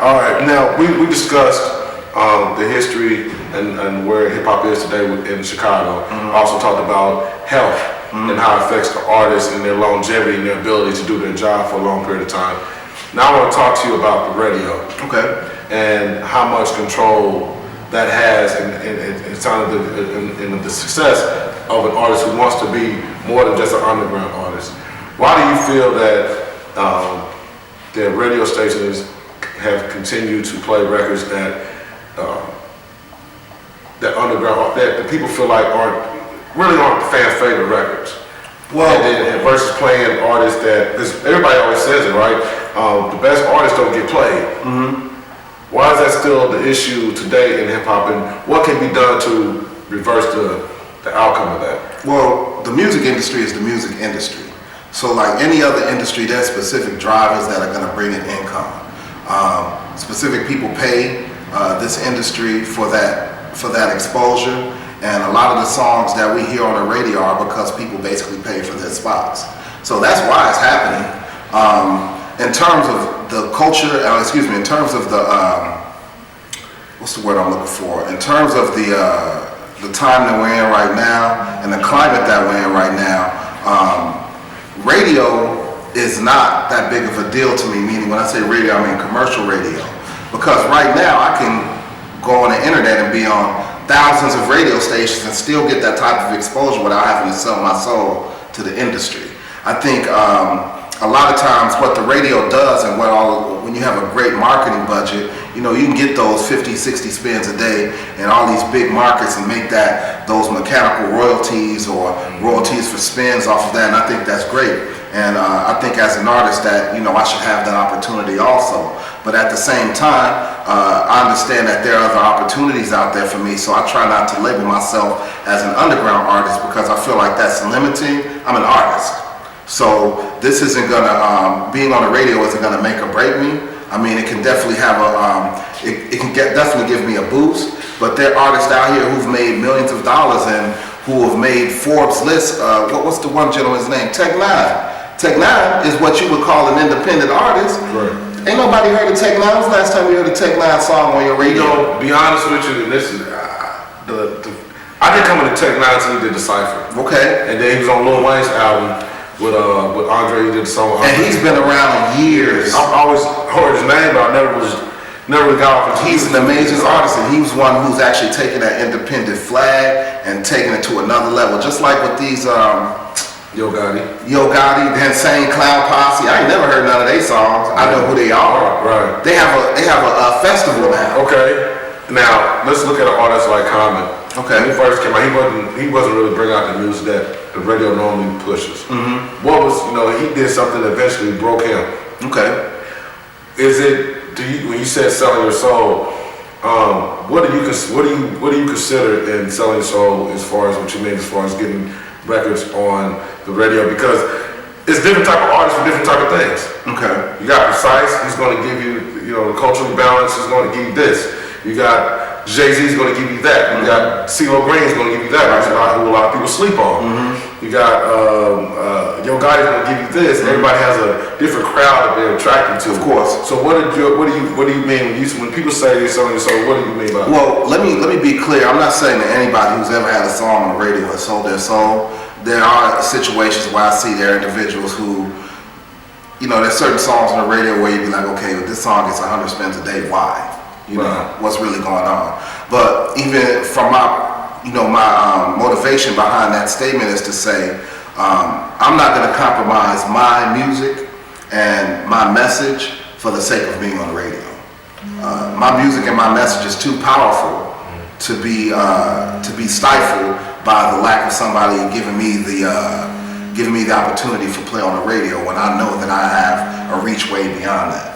All right. Now we discussed the history and where hip hop is today in Chicago. Also talked about health and how it affects the artists and their longevity and their ability to do their job for a long period of time. Now I want to talk to you about the radio. Okay. And how much control that has in the success of an artist who wants to be more than just an underground artist. Why do you feel that the radio stations have continued to play records that that the people feel like aren't fan favorite records? Well, and then versus playing artists that, because everybody always says it, right? The best artists don't get played. Why is that still the issue today in hip hop, and what can be done to reverse the outcome of that? Well, the music industry is the music industry. So like any other industry, there's specific drivers that are going to bring in income. Specific people pay this industry for that exposure, and a lot of the songs that we hear on the radio are because people basically pay for their spots. So that's why it's happening. In terms of the culture, in terms of the what's the word I'm looking for? In terms of the time that we're in right now and the climate that we're in right now, radio is not that big of a deal to me. Meaning, when I say radio, I mean commercial radio. Because right now I can go on the internet and be on thousands of radio stations and still get that type of exposure without having to sell my soul to the industry. I think a lot of times what the radio does, and when you have a great marketing budget, you can get those 50, 60 spins a day in all these big markets and make those mechanical royalties or royalties for spins off of that, and I think that's great. And I think as an artist that, I should have that opportunity also. But at the same time, I understand that there are other opportunities out there for me, so I try not to label myself as an underground artist because I feel like that's limiting. I'm an artist. So this isn't gonna, being on the radio isn't gonna make or break me. I mean, it can definitely have definitely give me a boost, but there are artists out here who've made millions of dollars and who have made Forbes lists. What's the one gentleman's name? Tech Nine. Tech Nine is what you would call an independent artist. Right. Ain't nobody heard of Tech Nine. When was the last time you heard a Tech Nine song on your radio? Be honest with you, and this is I didn't come into Tech Nine until he did the Cypher. Okay. And then he was on Lil Wayne's album with Andre. He did the song. And he's been around years. I've always heard his name, but I never really got off. He's an amazing artist, and he was one who's actually taken that independent flag and taken it to another level. Just like with these Yo Gotti, the Insane Clown Posse. I ain't never heard none of their songs. I know who they are. Right. They have a festival now. Okay. Now let's look at an artist like Common. Okay. When he first came out, he wasn't really bringing out the music that the radio normally pushes. What was, he did something that eventually broke him. Okay. When you said selling your soul, what do you consider in selling your soul as far as what you mean as far as getting records on the radio? Because it's different type of artists for different type of things. Okay. You got Precise, he's going to give you, culturally balanced, he's going to give you this. You got Jay-Z's going to give you that. You got CeeLo Green's going to give you that, which is a lot of people sleep on. You got Yo Gotti's going to give you this. Everybody has a different crowd that they're attracted to. Of course. So what do you mean when people say they're selling your soul? What do you mean by that? Well, let me be clear. I'm not saying that anybody who's ever had a song on the radio has sold their soul. There are situations where I see there are individuals who, there's certain songs on the radio where you'd be like, okay, but this song gets 100 spins a day. Why? What's really going on? But even from my motivation behind that statement is to say, I'm not going to compromise my music and my message for the sake of being on the radio. My music and my message is too powerful to be stifled by the lack of somebody giving me the opportunity for play on the radio when I know that I have a reach way beyond that.